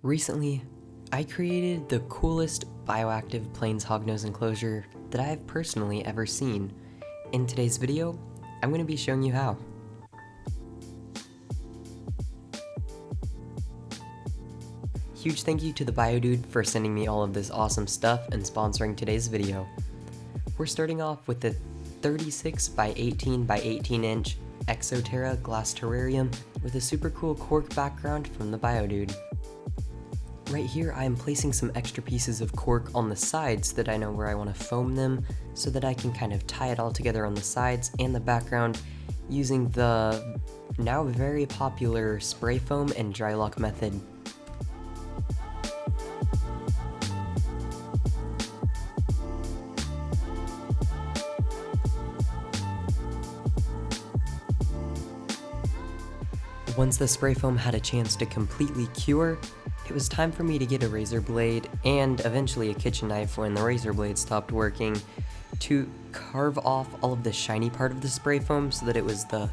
Recently, I created the coolest Bioactive Plains Hognose Enclosure that I have personally ever seen. In today's video, I'm going to be showing you how. Huge thank you to the Biodude for sending me all of this awesome stuff and sponsoring today's video. We're starting off with the 36 by 18 by 18 inch Exoterra glass terrarium with a super cool cork background from the Biodude. Right here I am placing some extra pieces of cork on the sides so that I know where I want to foam them, so that I can kind of tie it all together on the sides and the background using the now very popular spray foam and dry lock method. Once the spray foam had a chance to completely cure, it was time for me to get a razor blade and eventually a kitchen knife when the razor blade stopped working to carve off all of the shiny part of the spray foam so that it was the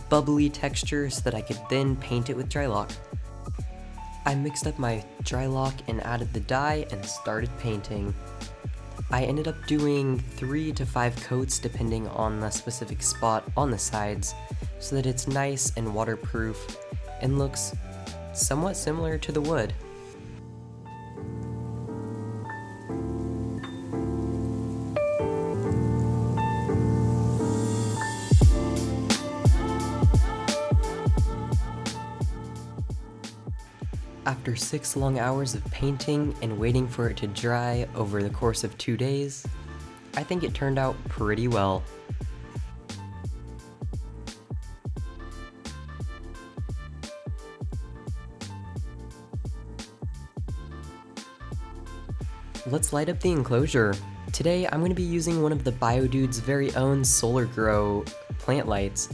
bubbly texture so that I could then paint it with dry lock. I mixed up my dry lock and added the dye and started painting. I ended up doing 3 to 5 coats depending on the specific spot on the sides so that it's nice and waterproof and looks somewhat similar to the wood. After 6 long hours of painting and waiting for it to dry over the course of 2 days, I think it turned out pretty well. Let's light up the enclosure. Today I'm going to be using one of the Biodude's very own Solar Grow plant lights.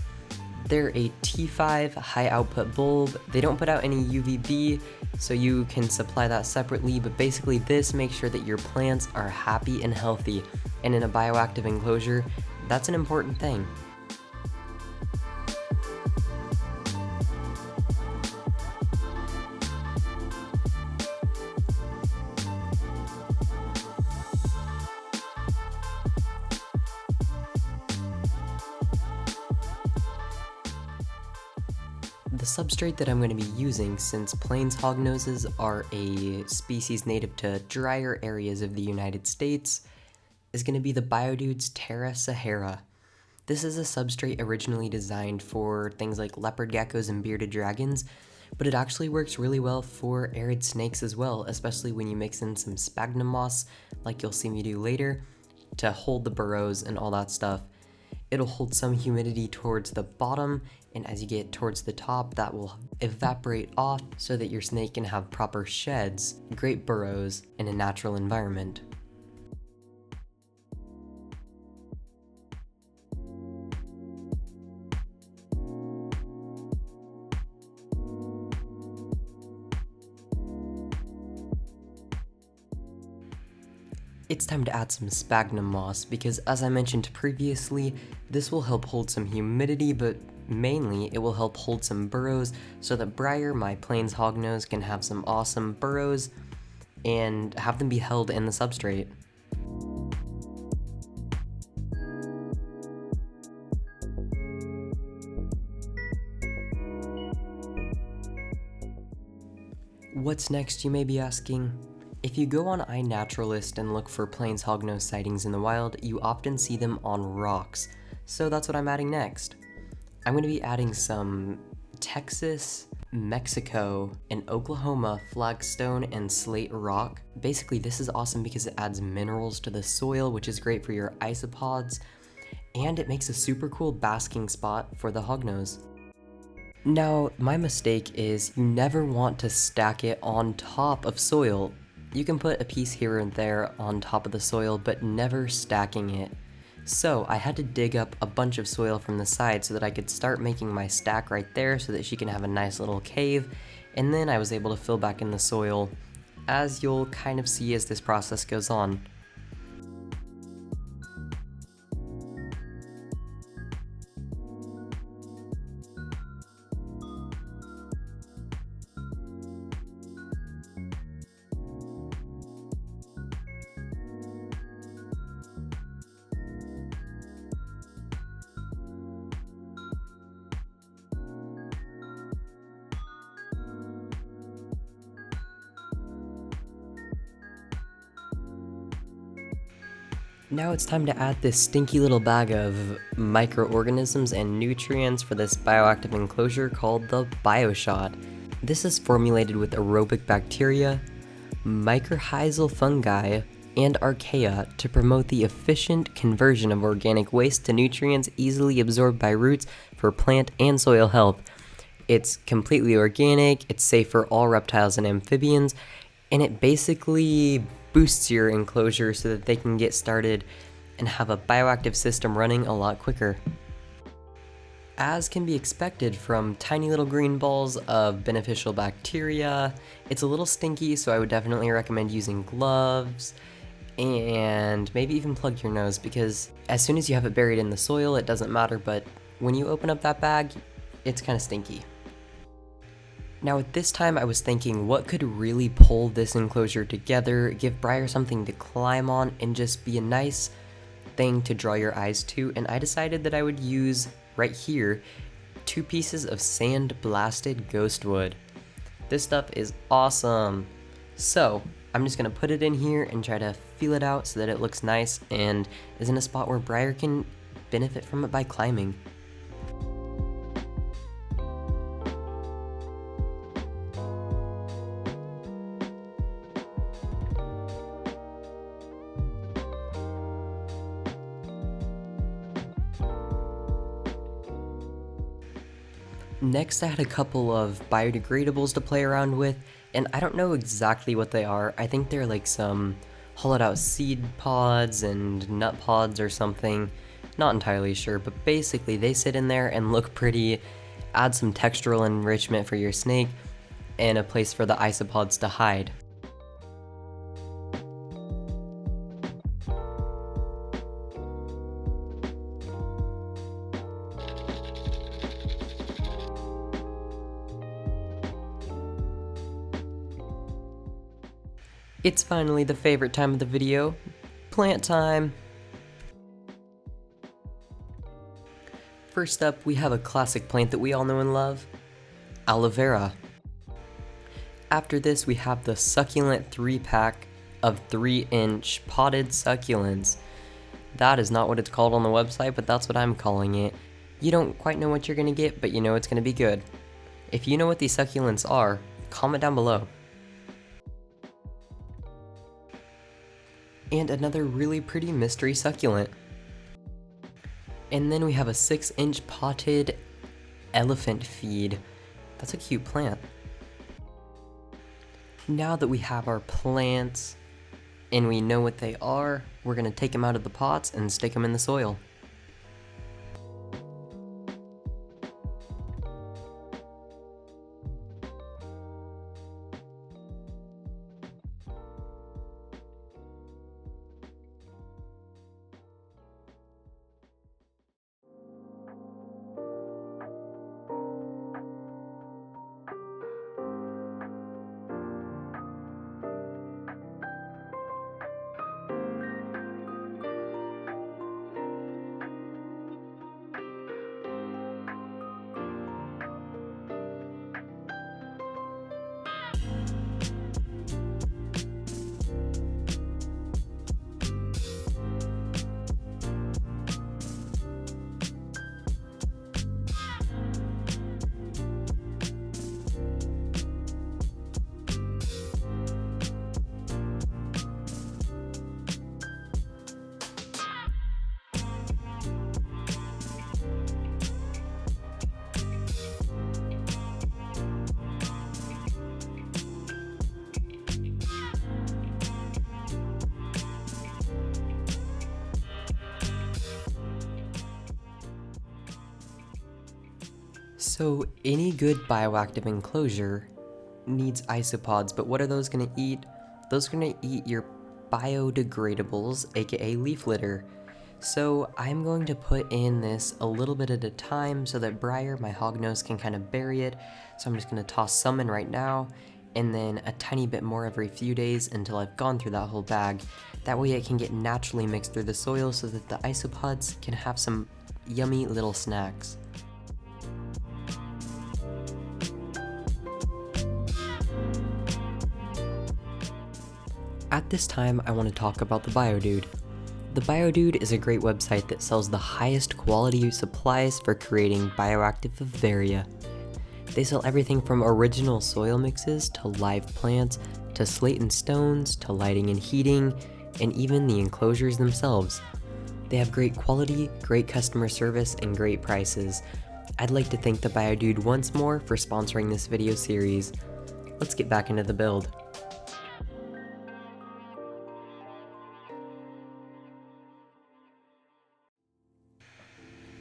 They're a T5 high output bulb. They don't put out any UVB, so you can supply that separately, but basically this makes sure that your plants are happy and healthy, and in a bioactive enclosure, that's an important thing. The substrate that I'm going to be using, since plains hognoses are a species native to drier areas of the United States, is going to be the Biodude's Terra Sahara. This is a substrate originally designed for things like leopard geckos and bearded dragons, but it actually works really well for arid snakes as well, especially when you mix in some sphagnum moss, like you'll see me do later, to hold the burrows and all that stuff. It'll hold some humidity towards the bottom, and as you get towards the top, that will evaporate off so that your snake can have proper sheds, great burrows, in a natural environment. It's time to add some sphagnum moss because, as I mentioned previously, this will help hold some humidity, but mainly it will help hold some burrows so that Briar, my plains hognose, can have some awesome burrows and have them be held in the substrate. What's next, you may be asking? If you go on iNaturalist and look for plains hognose sightings in the wild, you often see them on rocks, so that's what I'm adding next. I'm going to be adding some Texas, Mexico, and Oklahoma flagstone and slate rock. Basically, this is awesome because it adds minerals to the soil, which is great for your isopods, and it makes a super cool basking spot for the hognose. Now, my mistake is you never want to stack it on top of soil. You can put a piece here and there on top of the soil, but never stacking it. So I had to dig up a bunch of soil from the side so that I could start making my stack right there so that she can have a nice little cave, and then I was able to fill back in the soil, as you'll kind of see as this process goes on. Now it's time to add this stinky little bag of microorganisms and nutrients for this bioactive enclosure called the Bioshock. This is formulated with aerobic bacteria, mycorrhizal fungi, and archaea to promote the efficient conversion of organic waste to nutrients easily absorbed by roots for plant and soil health. It's completely organic, it's safe for all reptiles and amphibians, and it basically boosts your enclosure so that they can get started and have a bioactive system running a lot quicker. As can be expected from tiny little green balls of beneficial bacteria, it's a little stinky, so I would definitely recommend using gloves and maybe even plug your nose, because as soon as you have it buried in the soil, it doesn't matter, but when you open up that bag, it's kind of stinky. Now at this time I was thinking what could really pull this enclosure together, give Briar something to climb on, and just be a nice thing to draw your eyes to, and I decided that I would use, right here, 2 pieces of sand blasted ghost wood. This stuff is awesome. So I'm just gonna put it in here and try to feel it out so that it looks nice and is in a spot where Briar can benefit from it by climbing. Next, I had a couple of biodegradables to play around with, and I don't know exactly what they are. I think they're like some hollowed out seed pods and nut pods or something. Not entirely sure, but basically they sit in there and look pretty, add some textural enrichment for your snake, and a place for the isopods to hide. It's finally the favorite time of the video, plant time! First up, we have a classic plant that we all know and love, aloe vera. After this, we have the succulent 3-pack of 3-inch potted succulents. That is not what it's called on the website, but that's what I'm calling it. You don't quite know what you're gonna get, but you know it's gonna be good. If you know what these succulents are, comment down below. And another really pretty mystery succulent. And then we have a 6-inch potted elephant feed. That's a cute plant. Now that we have our plants and we know what they are, we're gonna take them out of the pots and stick them in the soil. So any good bioactive enclosure needs isopods, but what are those gonna eat? Those are gonna eat your biodegradables, aka leaf litter. So I'm going to put in this a little bit at a time so that Briar, my hognose, can kind of bury it. So I'm just gonna toss some in right now, and then a tiny bit more every few days until I've gone through that whole bag. That way it can get naturally mixed through the soil so that the isopods can have some yummy little snacks. At this time, I want to talk about the Biodude. The Biodude is a great website that sells the highest quality supplies for creating bioactive vivaria. They sell everything from original soil mixes to live plants to slate and stones to lighting and heating, and even the enclosures themselves. They have great quality, great customer service, and great prices. I'd like to thank the Biodude once more for sponsoring this video series. Let's get back into the build.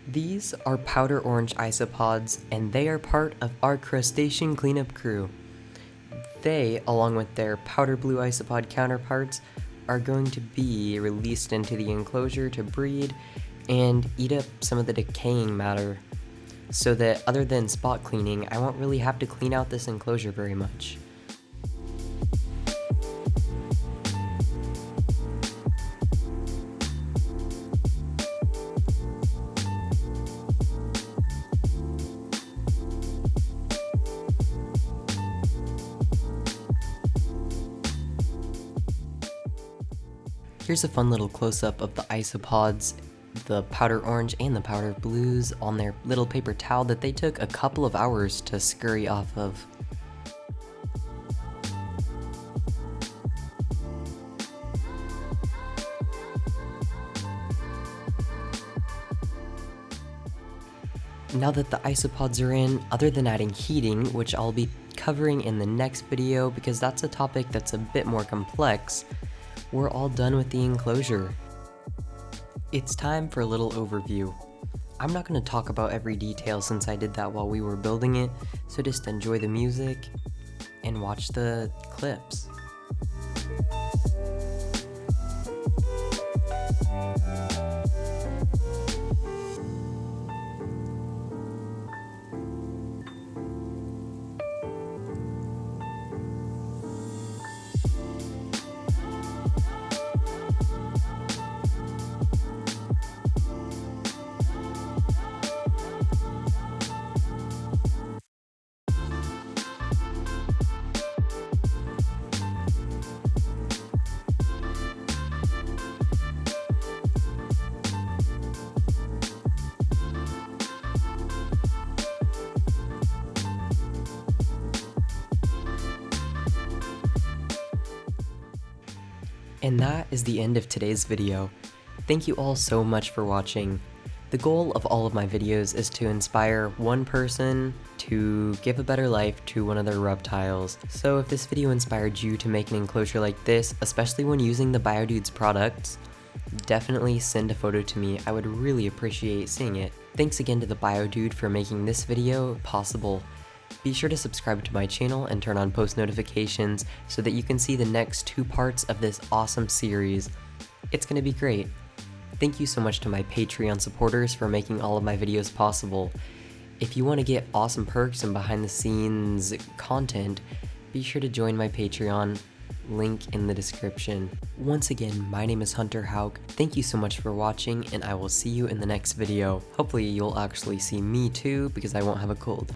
These are powder orange isopods, and they are part of our crustacean cleanup crew. They, along with their powder blue isopod counterparts, are going to be released into the enclosure to breed and eat up some of the decaying matter, so that other than spot cleaning, I won't really have to clean out this enclosure very much. Here's a fun little close-up of the isopods, the powder orange and the powder blues on their little paper towel that they took a couple of hours to scurry off of. Now that the isopods are in, other than adding heating, which I'll be covering in the next video because that's a topic that's a bit more complex, we're all done with the enclosure. It's time for a little overview. I'm not going to talk about every detail since I did that while we were building it, so just enjoy the music and watch the clips. And that is the end of today's video. Thank you all so much for watching. The goal of all of my videos is to inspire one person to give a better life to one of their reptiles. So if this video inspired you to make an enclosure like this, especially when using the Biodude's products, definitely send a photo to me. I would really appreciate seeing it. Thanks again to the Biodude for making this video possible. Be sure to subscribe to my channel and turn on post notifications so that you can see the next 2 parts of this awesome series. It's gonna be great. Thank you so much to my Patreon supporters for making all of my videos possible. If you want to get awesome perks and behind the scenes content, be sure to join my Patreon, link in the description. Once again, my name is Hunter Hauk. Thank you so much for watching, and I will see you in the next video. Hopefully you'll actually see me too, because I won't have a cold.